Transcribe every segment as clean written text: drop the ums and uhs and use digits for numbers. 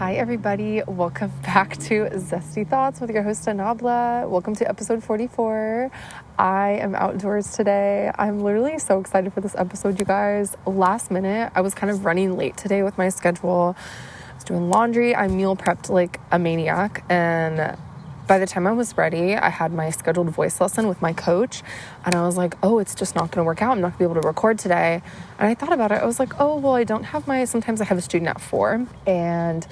Hi everybody, welcome back to Zesty Thoughts with your host Annábla. Welcome to episode 44. I am outdoors today. I'm literally so excited for this episode, you guys. Last minute, I was kind of running late today with my schedule. I was doing laundry. I meal prepped like a maniac, and by the time I was ready, I had my scheduled voice lesson with my coach, and I was like, oh, it's just not going to work out. I'm not going to be able to record today. And I thought about it. I was like, oh, well, I don't have sometimes I have a student at 4, and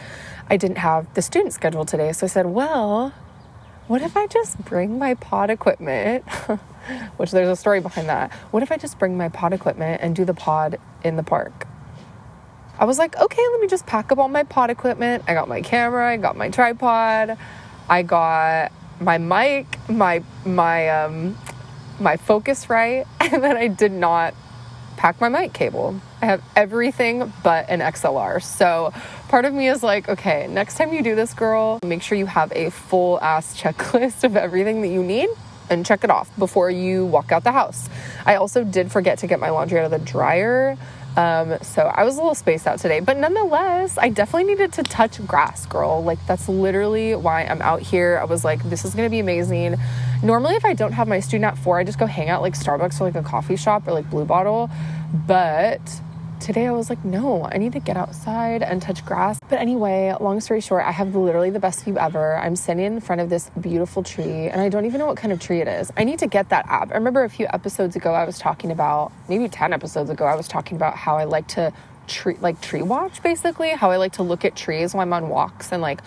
I didn't have the student scheduled today. So I said, well, what if I just bring my pod equipment, which there's a story behind that. What if I just bring my pod equipment and do the pod in the park? I was like, okay, let me just pack up all my pod equipment. I got my camera, I got my tripod, I got my mic, my Focusrite, and then I did not pack my mic cable. I have everything but an XLR. So part of me is like, okay, next time you do this, girl, make sure you have a full ass checklist of everything that you need and check it off before you walk out the house. I also did forget to get my laundry out of the dryer. So I was a little spaced out today, but nonetheless, I definitely needed to touch grass, girl. Like, that's literally why I'm out here. I was like, this is going to be amazing. Normally, if I don't have my student at 4, I just go hang out like Starbucks or like a coffee shop or like Blue Bottle. But today I was like, no, I need to get outside and touch grass. But anyway, long story short, I have literally the best view ever. I'm sitting in front of this beautiful tree, and I don't even know what kind of tree it is. I need to get that app. I remember a few episodes ago, I was talking about, maybe 10 episodes ago, I was talking about how I like to tree watch, basically, how I like to look at trees when I'm on walks and like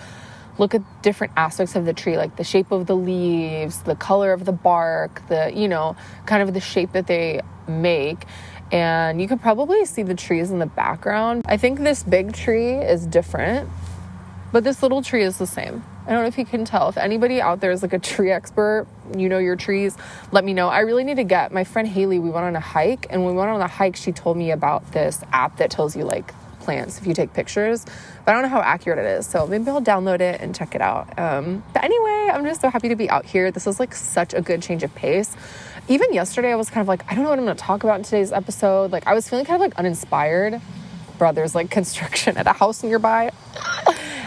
look at different aspects of the tree, like the shape of the leaves, the color of the bark, kind of the shape that they make. And you can probably see the trees in the background. I think this big tree is different, but this little tree is the same. I don't know if you can tell. If anybody out there is like a tree expert, you know your trees, let me know. I really need to get my friend Haley. We went on a hike, and when we went on the hike, she told me about this app that tells you like plants if you take pictures, but I don't know how accurate it is. So maybe I'll download it and check it out. But anyway, I'm just so happy to be out here. This is like such a good change of pace. Even yesterday, I was kind of like, I don't know what I'm going to talk about in today's episode. Like, I was feeling kind of like uninspired. There's like construction at a house nearby.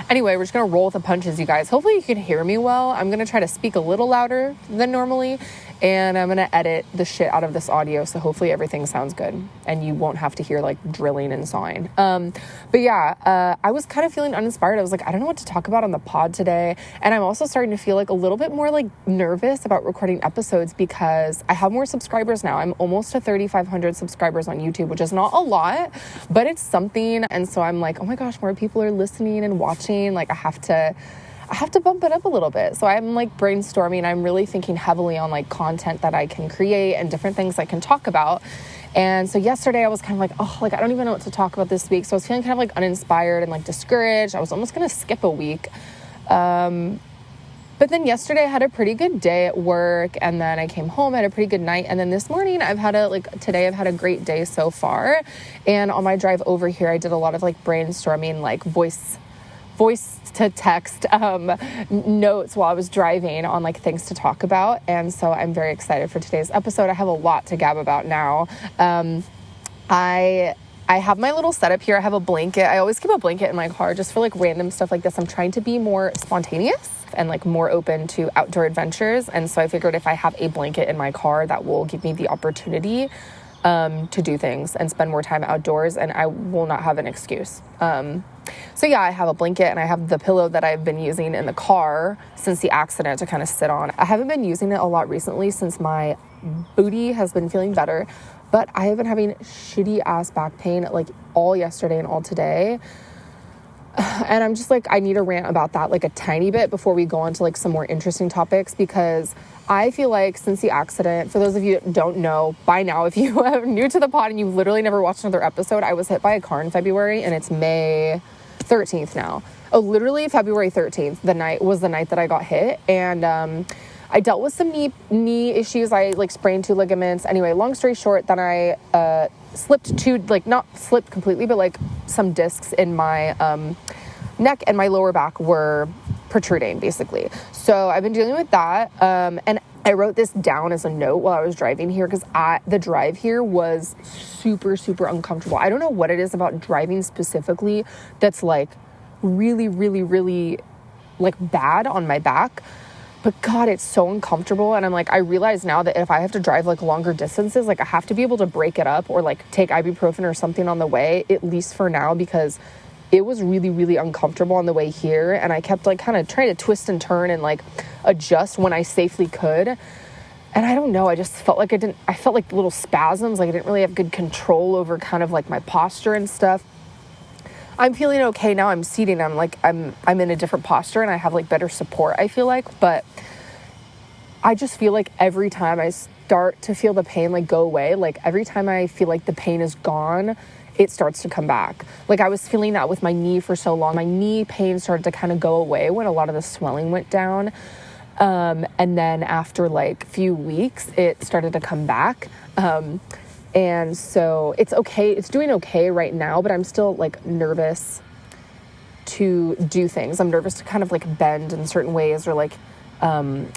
Anyway, we're just going to roll with the punches, you guys. Hopefully you can hear me well. I'm going to try to speak a little louder than normally, and I'm going to edit the shit out of this audio, so hopefully everything sounds good and you won't have to hear like drilling and sawing. But yeah, I was kind of feeling uninspired. I was like, I don't know what to talk about on the pod today. And I'm also starting to feel like a little bit more like nervous about recording episodes because I have more subscribers now. I'm almost to 3,500 subscribers on YouTube, which is not a lot, but it's something. And so I'm like, oh my gosh, more people are listening and watching. Like, I have to bump it up a little bit. So I'm like brainstorming. I'm really thinking heavily on like content that I can create and different things I can talk about. And so yesterday I was kind of like, oh, like I don't even know what to talk about this week. So I was feeling kind of like uninspired and like discouraged. I was almost going to skip a week. But then yesterday I had a pretty good day at work, and then I came home, I had a pretty good night. And then this morning today I've had a great day so far. And on my drive over here, I did a lot of like brainstorming, like voice to text notes while I was driving on like things to talk about. And so I'm very excited for today's episode. I have a lot to gab about now. I have my little setup here. I have a blanket. I always keep a blanket in my car just for like random stuff like this. I'm trying to be more spontaneous and like more open to outdoor adventures. And so I figured if I have a blanket in my car, that will give me the opportunity to do things and spend more time outdoors, and I will not have an excuse. So yeah, I have a blanket and I have the pillow that I've been using in the car since the accident to kind of sit on. I haven't been using it a lot recently since my booty has been feeling better, but I have been having shitty ass back pain like all yesterday and all today. And I'm just like, I need to rant about that like a tiny bit before we go on to like some more interesting topics, because I feel like since the accident, for those of you that don't know by now, if you are new to the pod and you've literally never watched another episode, I was hit by a car in February, and it's May 13th now. Oh, literally February 13th, the night that I got hit. And I dealt with some knee issues. I like sprained 2 ligaments. Anyway, long story short, then I slipped 2, like not slipped completely, but like some discs in my neck and my lower back were protruding basically. So I've been dealing with that. And I wrote this down as a note while I was driving here because the drive here was super, super uncomfortable. I don't know what it is about driving specifically that's like really, really, really like bad on my back. But God, it's so uncomfortable. And I'm like, I realize now that if I have to drive like longer distances, like I have to be able to break it up or like take ibuprofen or something on the way, at least for now, because it was really, really uncomfortable on the way here. And I kept like kind of trying to twist and turn and like adjust when I safely could. And I don't know, I just felt like I felt like little spasms. Like I didn't really have good control over kind of like my posture and stuff. I'm feeling okay now. I'm seating. I'm in a different posture and I have like better support, I feel like. But I just feel like every time I start to feel the pain like go away, like every time I feel like the pain is gone, it starts to come back. Like I was feeling that with my knee for so long. My knee pain started to kind of go away when a lot of the swelling went down. And then after like a few weeks, it started to come back. And so it's okay. It's doing okay right now, but I'm still like nervous to do things. I'm nervous to kind of like bend in certain ways, or like, I'm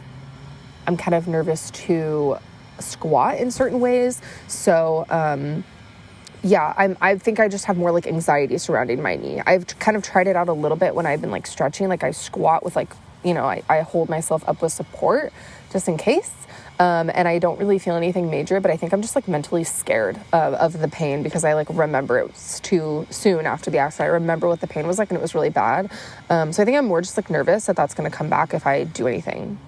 kind of nervous to squat in certain ways. So, yeah, I think I just have more like anxiety surrounding my knee. I've kind of tried it out a little bit when I've been like stretching, like I squat with like, you know, I hold myself up with support just in case. And I don't really feel anything major, but I think I'm just like mentally scared of the pain because I like remember it was too soon after the accident. I remember what the pain was like and it was really bad. So I think I'm more just like nervous that that's going to come back if I do anything.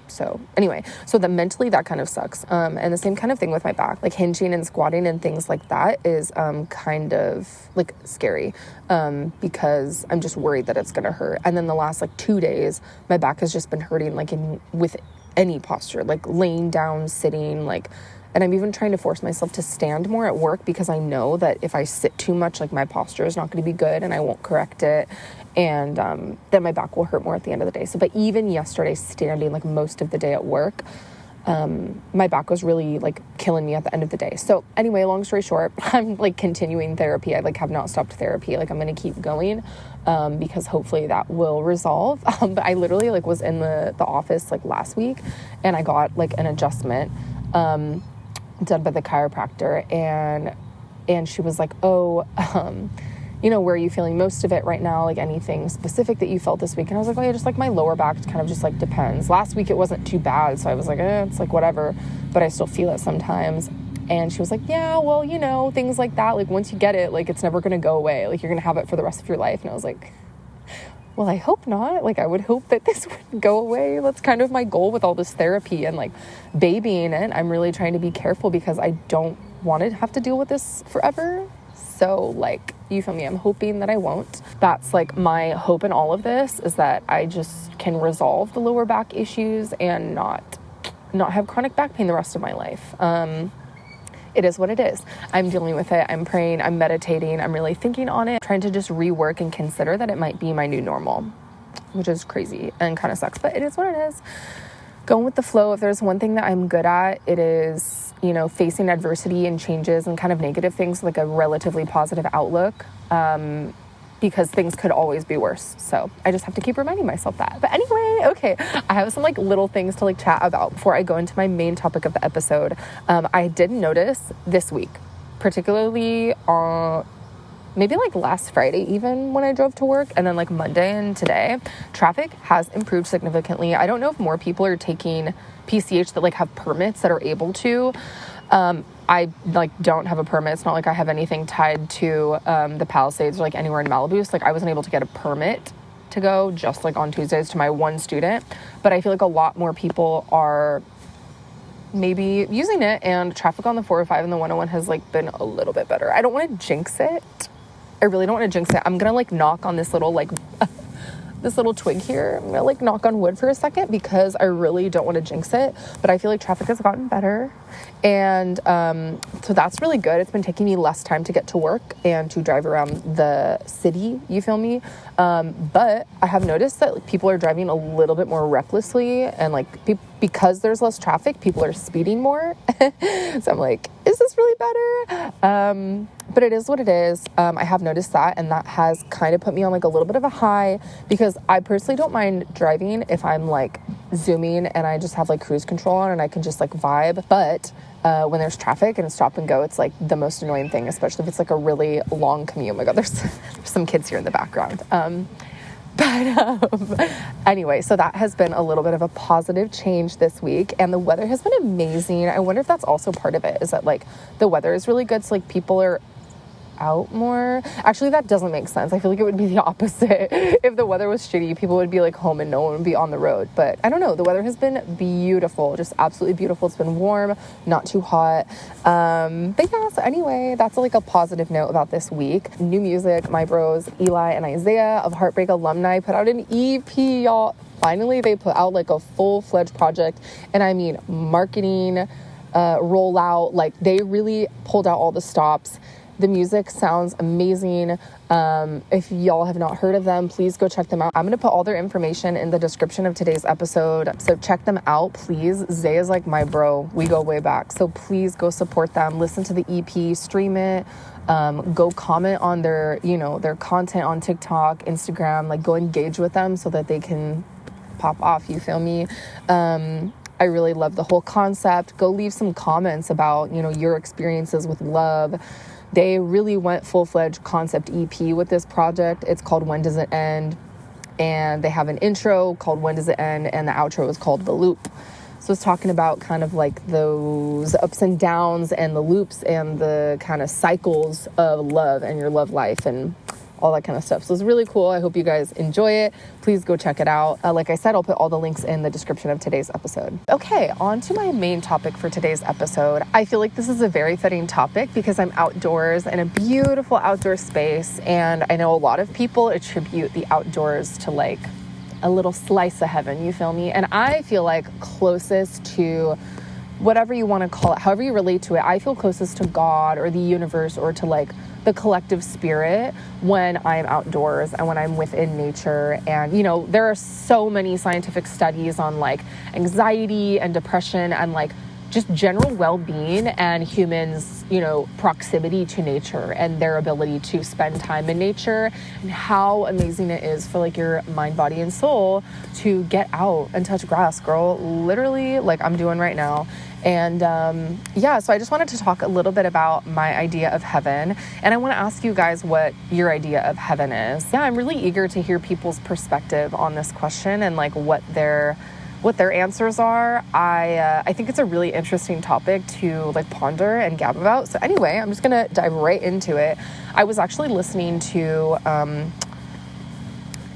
So anyway, so mentally that kind of sucks. And the same kind of thing with my back, like hinging and squatting and things like that is kind of like scary because I'm just worried that it's going to hurt. And then the last like 2 days, my back has just been hurting like with any posture, like laying down, sitting, like, and I'm even trying to force myself to stand more at work because I know that if I sit too much, like my posture is not going to be good and I won't correct it. And then my back will hurt more at the end of the day. So, but even yesterday, standing like most of the day at work, my back was really like killing me at the end of the day. So anyway, long story short, I'm like continuing therapy. I like have not stopped therapy. Like I'm going to keep going because hopefully that will resolve. But I literally like was in the office like last week and I got like an adjustment done by the chiropractor, and she was like, oh, you know, where are you feeling most of it right now? Like anything specific that you felt this week? And I was like, oh yeah, just like my lower back kind of just like depends. Last week it wasn't too bad. So I was like, it's like whatever, but I still feel it sometimes. And she was like, yeah, well, you know, things like that. Like once you get it, like it's never going to go away. Like you're going to have it for the rest of your life. And I was like, well, I hope not. Like I would hope that this would go away. That's kind of my goal with all this therapy and like babying it. I'm really trying to be careful because I don't want to have to deal with this forever. So like, you feel me? I'm hoping that I won't. That's like my hope in all of this is that I just can resolve the lower back issues and not have chronic back pain the rest of my life. It is what it is. I'm dealing with it. I'm praying. I'm meditating. I'm really thinking on it, trying to just rework and consider that it might be my new normal, which is crazy and kind of sucks, but it is what it is. Going with the flow. If there's one thing that I'm good at, it is, you know, facing adversity and changes and kind of negative things, like a relatively positive outlook, because things could always be worse. So I just have to keep reminding myself that. But anyway, okay, I have some like little things to like chat about before I go into my main topic of the episode. I did notice this week, particularly maybe like last Friday, even when I drove to work, and then like Monday and today, traffic has improved significantly. I don't know if more people are taking PCH that like have permits that are able to. I like don't have a permit. It's not like I have anything tied to the Palisades or like anywhere in Malibu. So like I wasn't able to get a permit to go just like on Tuesdays to my one student. But I feel like a lot more people are maybe using it, and traffic on the 405 and the 101 has like been a little bit better. I don't want to jinx it. I really don't want to jinx it. I'm going to like knock on this little like this little twig here. I'm going to like knock on wood for a second because I really don't want to jinx it, but I feel like traffic has gotten better. And so that's really good. It's been taking me less time to get to work and to drive around the city, you feel me? But I have noticed that like, people are driving a little bit more recklessly, and like because there's less traffic, people are speeding more. So I'm like, is this really better? But it is what it is. I have noticed that, and that has kind of put me on like a little bit of a high, because I personally don't mind driving if I'm like zooming and I just have like cruise control on and I can just like vibe. But when there's traffic and stop and go, it's like the most annoying thing, especially if it's like a really long commute. Oh my God, there's some kids here in the background. Anyway, so that has been a little bit of a positive change this week, and the weather has been amazing. I wonder if that's also part of it, is that like the weather is really good, so like people are out more. Actually, that doesn't make sense. I feel like it would be the opposite. If the weather was shitty, people would be like home and no one would be on the road. But I don't know. The weather has been beautiful, just absolutely beautiful. It's been warm, not too hot. But yeah, so anyway, that's like a positive note about this week. New music, my bros, Eli and Isaiah of Heartbreak Alumni put out an EP, y'all. Finally, they put out like a full-fledged project. And I mean, marketing, rollout, like they really pulled out all the stops. The music sounds amazing. If y'all have not heard of them, please go check them out. I'm going to put all their information in the description of today's episode. So check them out, please. Zay is like my bro. We go way back. So please go support them. Listen to the EP, stream it. Go comment on their, their content on TikTok, Instagram, like go engage with them so that they can pop off. You feel me? I really love the whole concept. Go leave some comments about, your experiences with love. They really went full-fledged concept EP with this project. It's called When Does It End? And they have an intro called When Does It End? And the outro is called The Loop. So it's talking about kind of like those ups and downs and the loops and the kind of cycles of love and your love life and all that kind of stuff. So it's really cool. I hope you guys enjoy it. Please go check it out. Like I said, I'll put all the links in the description of today's episode. Okay, on to my main topic for today's episode. I feel like this is a very fitting topic because I'm outdoors in a beautiful outdoor space, and I know a lot of people attribute the outdoors to like a little slice of heaven, you feel me? And I feel like closest to whatever you want to call it, however you relate to it, I feel closest to God or the universe or to like the collective spirit when I'm outdoors and when I'm within nature. And, there are so many scientific studies on like anxiety and depression and like just general well-being and humans, proximity to nature and their ability to spend time in nature and how amazing it is for like your mind, body, and soul to get out and touch grass, girl, literally like I'm doing right now. And so I just wanted to talk a little bit about my idea of heaven. And I want to ask you guys what your idea of heaven is. Yeah, I'm really eager to hear people's perspective on this question and like what their answers are. I think it's a really interesting topic to like ponder and gab about. So anyway, I'm just going to dive right into it. I was actually listening to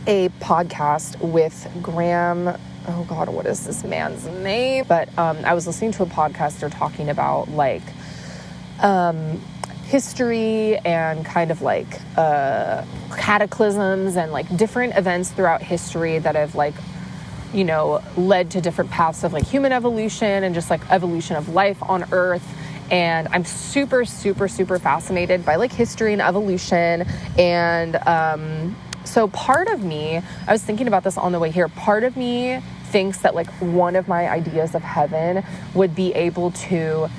a podcast with Graham. Oh God, what is this man's name? But I was listening to a podcast. They're talking about like history and kind of like cataclysms and like different events throughout history that have like, led to different paths of like human evolution and just like evolution of life on Earth. And I'm super, super, super fascinated by like history and evolution. And so part of me, I was thinking about this on the way here, part of me thinks that like one of my ideas of heaven would be able to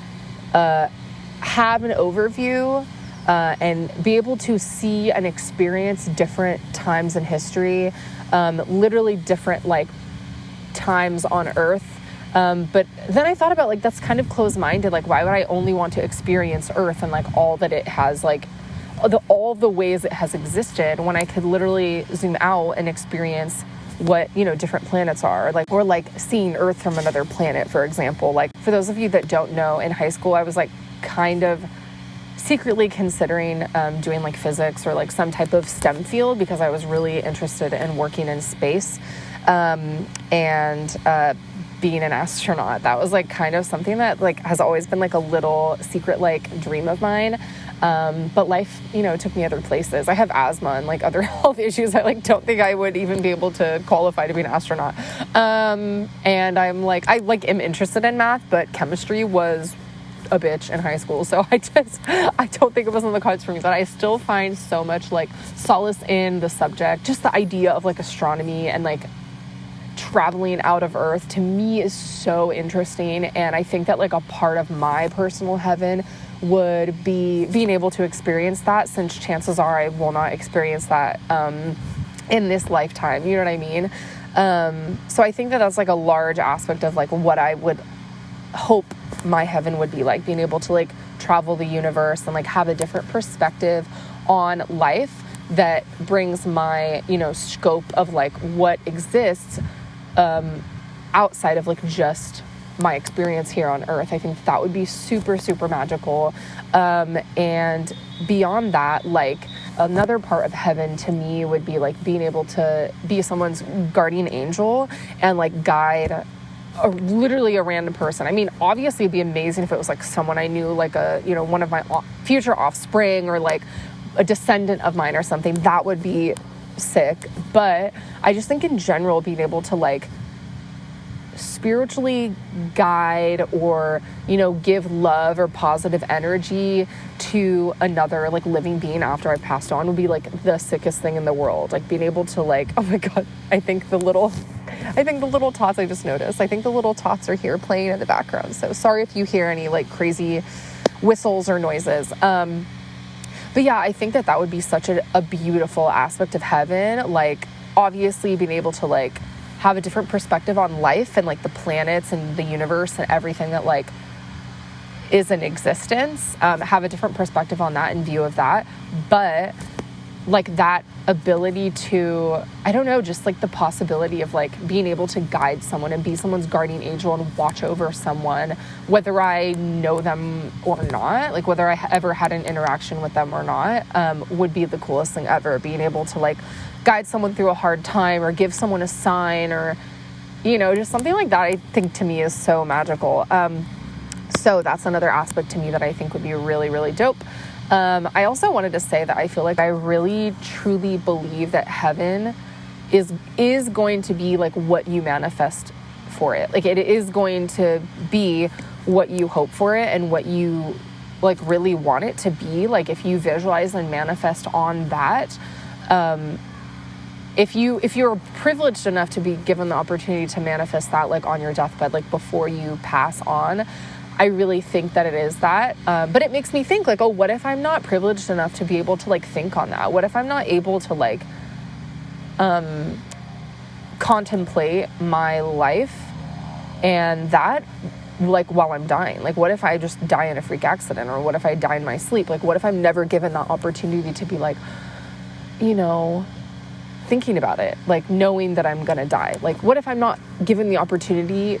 have an overview and be able to see and experience different times in history, literally different like times on Earth. But then I thought about like, that's kind of closed-minded. Like, why would I only want to experience Earth and like all that it has, like all the ways it has existed, when I could literally zoom out and experience what, different planets are, like, or like seeing Earth from another planet, for example. Like, for those of you that don't know, in high school, I was like kind of secretly considering doing like physics or like some type of STEM field because I was really interested in working in space. And being an astronaut, that was like kind of something that like has always been like a little secret like dream of mine. But life, took me other places. I have asthma and like other health issues. I like don't think I would even be able to qualify to be an astronaut. And I'm like, I like am interested in math, but chemistry was a bitch in high school. So I don't think it was on the cards for me, but I still find so much like solace in the subject. Just the idea of like astronomy and like traveling out of Earth to me is so interesting. And I think that like a part of my personal heaven would be being able to experience that, since chances are I will not experience that in this lifetime. You know what I mean? So I think that that's like a large aspect of like what I would hope my heaven would be like, being able to like travel the universe and like have a different perspective on life that brings my, scope of like what exists outside of like just my experience here on earth. I think that would be super, super magical. And beyond that, like another part of heaven to me would be like being able to be someone's guardian angel and like guide literally a random person. I mean, obviously it'd be amazing if it was like someone I knew, like one of my future offspring or like a descendant of mine or something. That would be sick. But I just think in general, being able to like spiritually guide or, give love or positive energy to another like living being after I passed on would be like the sickest thing in the world. Like being able to like, oh my God, I think the little tots, I just noticed, I think the little tots are here playing in the background. So sorry if you hear any like crazy whistles or noises. But yeah, I think that would be such a beautiful aspect of heaven. Like obviously being able to like have a different perspective on life and like the planets and the universe and everything that like is in existence, have a different perspective on that and view of that. But like that ability to, I don't know, just like the possibility of like being able to guide someone and be someone's guardian angel and watch over someone, whether I know them or not, like whether I ever had an interaction with them or not, would be the coolest thing ever. Being able to like guide someone through a hard time or give someone a sign or, just something like that, I think to me is so magical. So that's another aspect to me that I think would be really, really dope. I also wanted to say that I feel like I really truly believe that heaven is going to be like what you manifest for it. Like it is going to be what you hope for it and what you like really want it to be. Like if you visualize and manifest on that, if you're privileged enough to be given the opportunity to manifest that like on your deathbed, like before you pass on, I really think that it is that. But it makes me think like, oh, what if I'm not privileged enough to be able to like think on that? What if I'm not able to like contemplate my life and that like while I'm dying? Like what if I just die in a freak accident, or what if I die in my sleep? Like what if I'm never given that opportunity to be like, thinking about it, like knowing that I'm gonna die? Like what if I'm not given the opportunity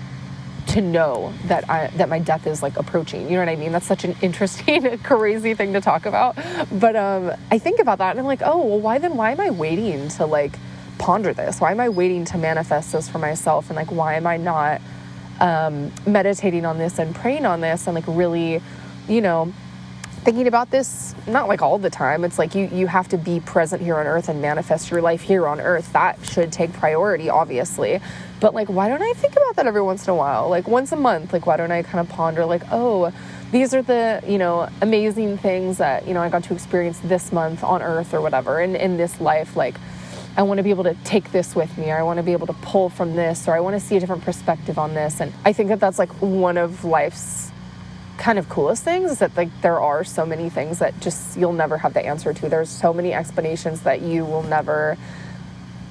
to know that my death is like approaching? You know what I mean? That's such an interesting, crazy thing to talk about. But I think about that and I'm like, oh, well, why am I waiting to like ponder this? Why am I waiting to manifest this for myself? And like, why am I not meditating on this and praying on this and like really, thinking about this, not like all the time. It's like you have to be present here on earth and manifest your life here on earth. That should take priority, obviously. But like, why don't I think about that every once in a while? Like once a month, like why don't I kind of ponder like, oh, these are the, amazing things that, I got to experience this month on earth or whatever. And in this life, like I want to be able to take this with me, or I want to be able to pull from this, or I want to see a different perspective on this. And I think that that's like one of life's kind of coolest things, is that like there are so many things that just you'll never have the answer to. There's so many explanations that you will never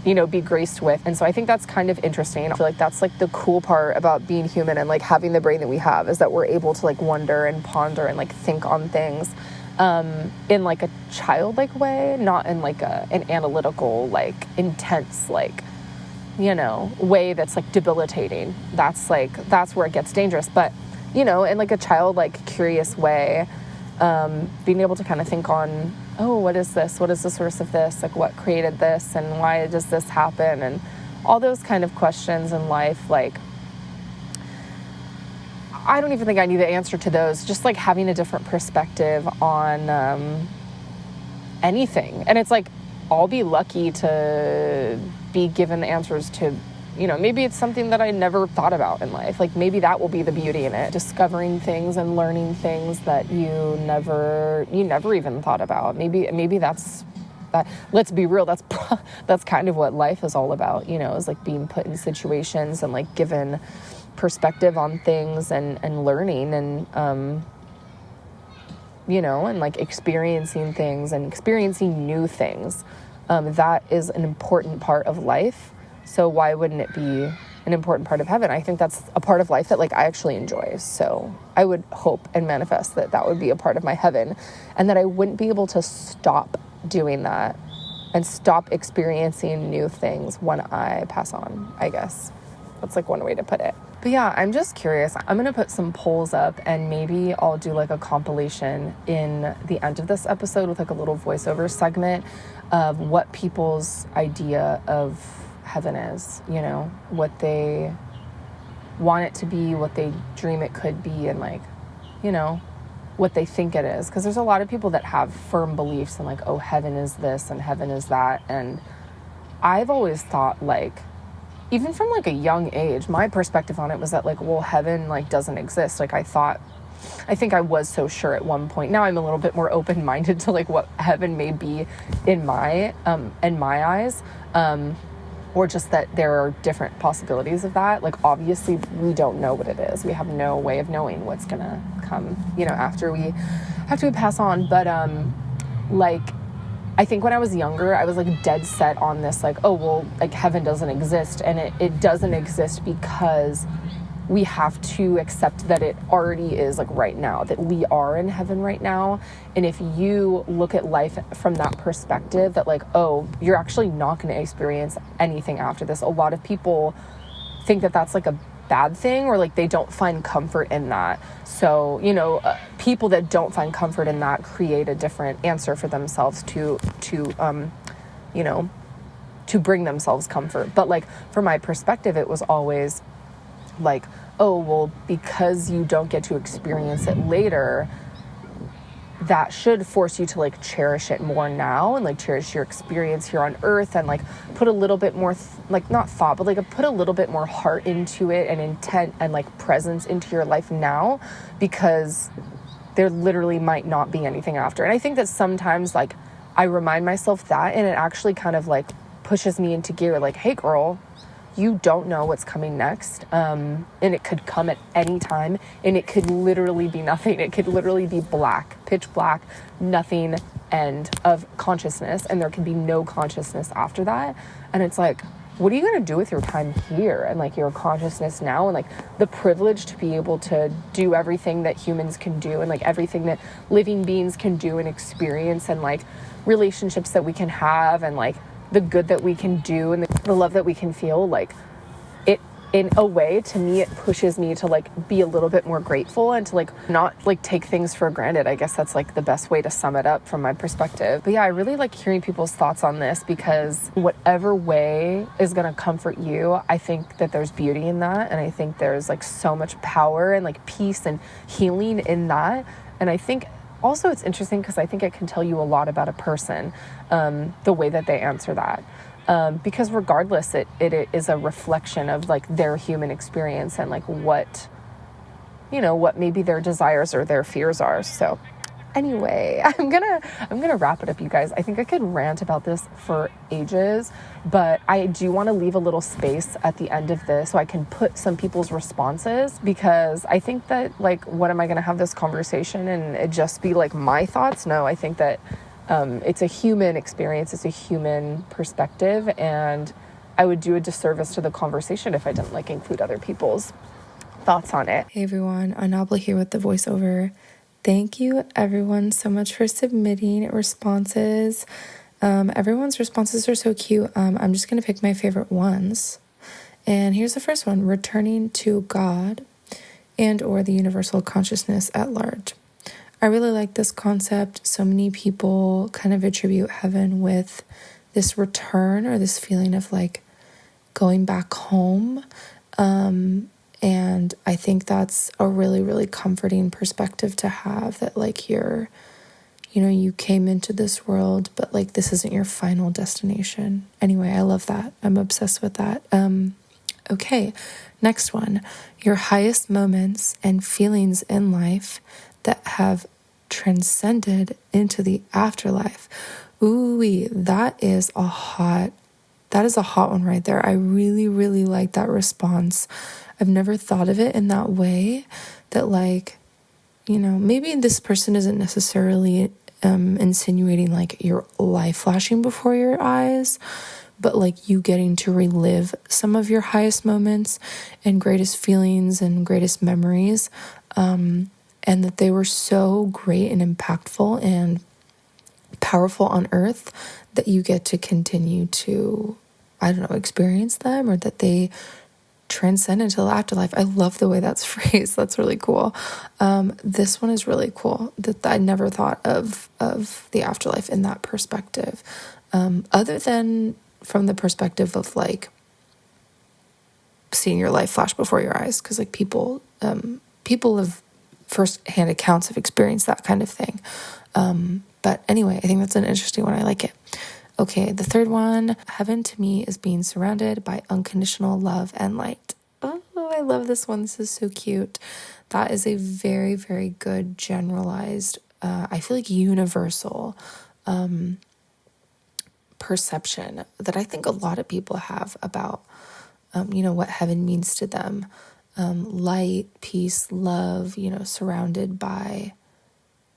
be graced with. And so I think that's kind of interesting. I feel like that's like the cool part about being human and like having the brain that we have, is that we're able to like wonder and ponder and like think on things in like a childlike way, not in like an analytical, like intense, like way that's like debilitating. That's where it gets dangerous. But in like a childlike, curious way, being able to kind of think on, oh, what is this? What is the source of this? Like, what created this? And why does this happen? And all those kind of questions in life, like, I don't even think I need the answer to those. Just like having a different perspective on anything. And it's like, I'll be lucky to be given answers to, maybe it's something that I never thought about in life. Like maybe that will be the beauty in it. Discovering things and learning things that you never even thought about. Maybe that's that. Let's be real. That's kind of what life is all about, is like being put in situations and like given perspective on things and learning and, and like experiencing things and experiencing new things. That is an important part of life. So why wouldn't it be an important part of heaven? I think that's a part of life that like I actually enjoy. So I would hope and manifest that that would be a part of my heaven, and that I wouldn't be able to stop doing that and stop experiencing new things when I pass on, I guess. That's like one way to put it. But yeah, I'm just curious. I'm going to put some polls up, and maybe I'll do like a compilation in the end of this episode with like a little voiceover segment of what people's idea of heaven is, you know, what they want it to be, what they dream it could be, and like, you know, what they think it is. Because there's a lot of people that have firm beliefs in like, oh, heaven is this and heaven is that. And I've always thought like, even from like a young age, my perspective on it was that like, well, heaven like doesn't exist. Like I think I was so sure at one point. Now I'm a little bit more open-minded to like what heaven may be in my eyes, or just that there are different possibilities of that. Like obviously we don't know what it is. We have no way of knowing what's gonna come, you know, after we pass on. But like, I think when I was younger, I was like dead set on this, like, oh, well, like heaven doesn't exist. And it doesn't exist because we have to accept that it already is, like right now, that we are in heaven right now. And if you look at life from that perspective, that like, oh, you're actually not going to experience anything after this. A lot of people think that that's like a bad thing, or like they don't find comfort in that. So, you know, people that don't find comfort in that create a different answer for themselves to you know, to bring themselves comfort. But like from my perspective, it was always like, oh, well, because you don't get to experience it later, that should force you to like cherish it more now, and like cherish your experience here on earth, and like put a little bit more like not thought, but like put a little bit more heart into it, and intent and like presence into your life now, because there literally might not be anything after. And I think that sometimes like I remind myself that, and it actually kind of like pushes me into gear, like, hey girl, you don't know what's coming next, and it could come at any time, and it could literally be nothing. It could literally be black, pitch black, nothing end of consciousness, and there could be no consciousness after that. And it's like, what are you going to do with your time here and like your consciousness now, and like the privilege to be able to do everything that humans can do, and like everything that living beings can do and experience, and like relationships that we can have, and like the good that we can do, and the love that we can feel. Like it, in a way, to me, it pushes me to like be a little bit more grateful, and to like not like take things for granted. I guess that's like the best way to sum it up from my perspective. But yeah, I really like hearing people's thoughts on this, because whatever way is going to comfort you, I think that there's beauty in that. And I think there's like so much power and like peace and healing in that. And I think also it's interesting because I think it can tell you a lot about a person, the way that they answer that. Because regardless, it is a reflection of like their human experience, and like what, you know, what maybe their desires or their fears are. So anyway, I'm gonna wrap it up, you guys. I think I could rant about this for ages, but I do want to leave a little space at the end of this so I can put some people's responses, because I think that like, what am I gonna have this conversation and it just be like my thoughts? No, I think that it's a human experience, it's a human perspective, and I would do a disservice to the conversation if I didn't like include other people's thoughts on it. Hey everyone, Annábla here with the voiceover. Thank you everyone so much for submitting responses. Everyone's responses are so cute. I'm just gonna pick my favorite ones. And here's the first one: returning to God and or the universal consciousness at large. I really like this concept. So many people kind of attribute heaven with this return, or this feeling of like going back home. And I think that's a really, really comforting perspective to have, that like you came into this world, but like this isn't your final destination. Anyway, I love that. I'm obsessed with that. Okay, next one. Your highest moments and feelings in life that have transcended into the afterlife. Ooh, that is a hot one right there. I really, really like that response. I've never thought of it in that way, that like, you know, maybe this person isn't necessarily insinuating like your life flashing before your eyes, but like you getting to relive some of your highest moments and greatest feelings and greatest memories, and that they were so great and impactful and powerful on earth that you get to continue to, I don't know, experience them, or that they transcend into the afterlife. I love the way that's phrased. That's really cool. This one is really cool, that I never thought of the afterlife in that perspective, other than from the perspective of like seeing your life flash before your eyes, because like people have first-hand accounts have experienced that kind of thing. But anyway, I think that's an interesting one. I like it. Okay, the third one, heaven to me is being surrounded by unconditional love and light. Oh, I love this one. This is so cute. That is a very, very good generalized, I feel like universal perception that I think a lot of people have about, what heaven means to them. Light, peace, love, surrounded by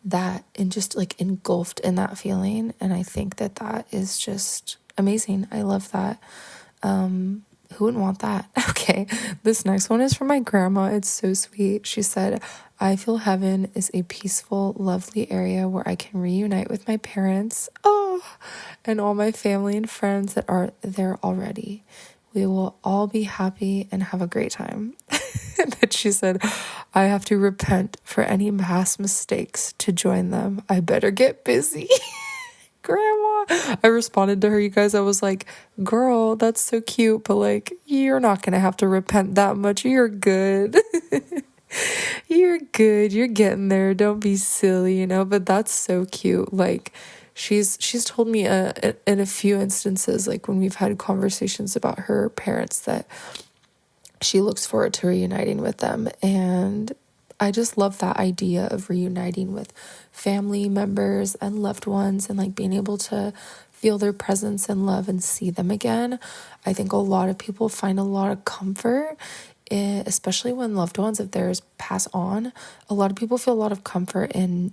that and just like engulfed in that feeling. And I think that is just amazing. I love that. Who wouldn't want that? Okay, this next one is from my grandma. It's so sweet. She said, I feel heaven is a peaceful, lovely area where I can reunite with my parents, and all my family and friends that are there already. We will all be happy and have a great time. And then she said, I have to repent for any past mistakes to join them. I better get busy. Grandma. I responded to her, you guys. I was like, girl, that's so cute, but like, you're not going to have to repent that much. You're good. You're good. You're getting there. Don't be silly, but that's so cute. Like, she's told me in a few instances, like when we've had conversations about her parents, that she looks forward to reuniting with them. And I just love that idea of reuniting with family members and loved ones, and like being able to feel their presence and love and see them again. I think a lot of people find a lot of comfort, especially when loved ones of theirs pass on. A lot of people feel a lot of comfort in,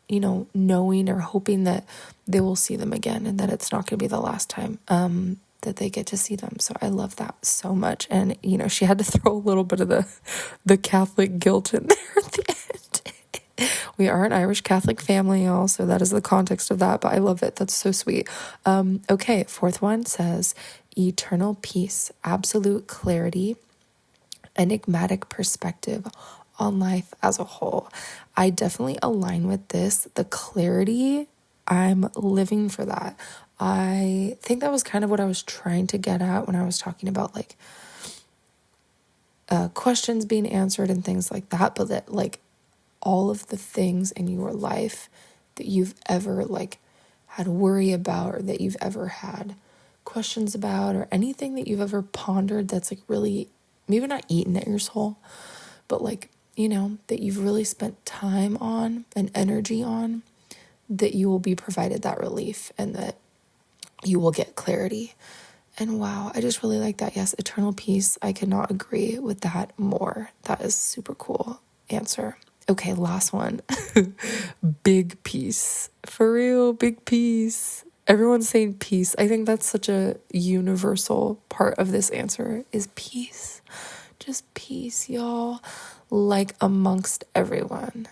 knowing or hoping that they will see them again, and that it's not going to be the last time that they get to see them. So I love that so much. And, she had to throw a little bit of the Catholic guilt in there at the end. We are an Irish Catholic family, y'all, so that is the context of that, but I love it. That's so sweet. Okay, fourth one says, eternal peace, absolute clarity, enigmatic perspective on life as a whole. I definitely align with this. The clarity, I'm living for that. I think that was kind of what I was trying to get at when I was talking about like questions being answered and things like that, but that like all of the things in your life that you've ever like had worry about, or that you've ever had questions about, or anything that you've ever pondered that's like really maybe not eaten at your soul, but like, that you've really spent time on and energy on, that you will be provided that relief and that you will get clarity. And wow, I just really like that. Yes, eternal peace. I cannot agree with that more. That is super cool answer. Okay, last one. Big peace. For real, big peace. Everyone's saying peace. I think that's such a universal part of this answer is peace. Just peace, y'all. Like amongst everyone.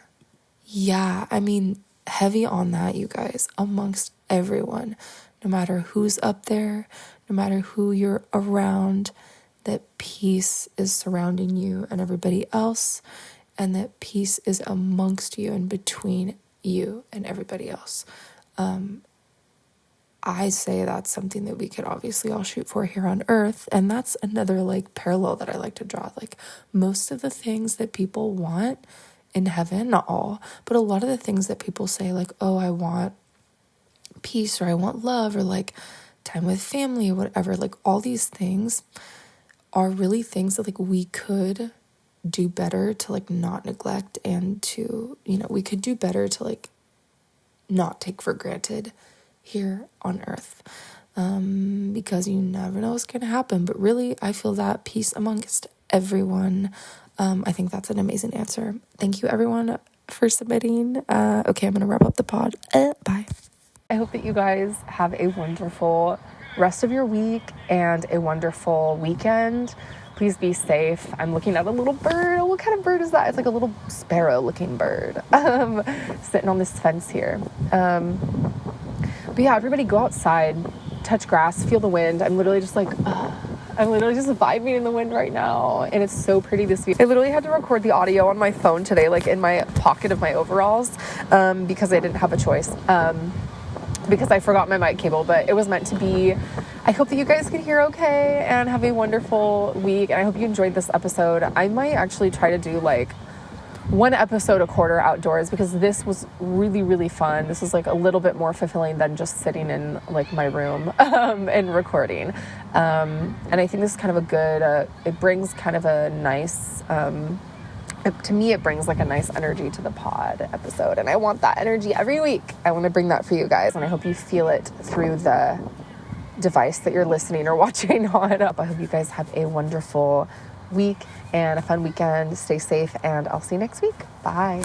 Yeah, I mean, heavy on that, you guys. Amongst everyone. No matter who's up there, no matter who you're around, that peace is surrounding you and everybody else, and that peace is amongst you and between you and everybody else. I say that's something that we could obviously all shoot for here on earth, and that's another like parallel that I like to draw. Like most of the things that people want in heaven, not all, but a lot of the things that people say like, oh, I want peace, or I want love, or like time with family, or whatever, like all these things are really things that like we could do better to like not neglect, and to, we could do better to like not take for granted here on earth, because you never know what's going to happen. But really, I feel that peace amongst everyone. I think that's an amazing answer. Thank you everyone for submitting. Okay, I'm gonna wrap up the pod. Bye. I hope that you guys have a wonderful rest of your week and a wonderful weekend. Please be safe. I'm looking at a little bird. What kind of bird is that? It's like a little sparrow looking bird sitting on this fence here. But yeah, everybody go outside, touch grass, feel the wind. I'm literally just vibing in the wind right now, and it's so pretty this week. I literally had to record the audio on my phone today, like in my pocket of my overalls, because I didn't have a choice, because I forgot my mic cable, but it was meant to be. I hope that you guys can hear okay and have a wonderful week, and I hope you enjoyed this episode. I might actually try to do like one episode a quarter outdoors, because this was really, really fun. This was like a little bit more fulfilling than just sitting in like my room and recording. And I think this is kind of a good, it brings kind of a nice, to me, it brings like a nice energy to the pod episode. And I want that energy every week. I want to bring that for you guys. And I hope you feel it through the device that you're listening or watching on. I hope you guys have a wonderful week and a fun weekend. Stay safe, and I'll see you next week. Bye.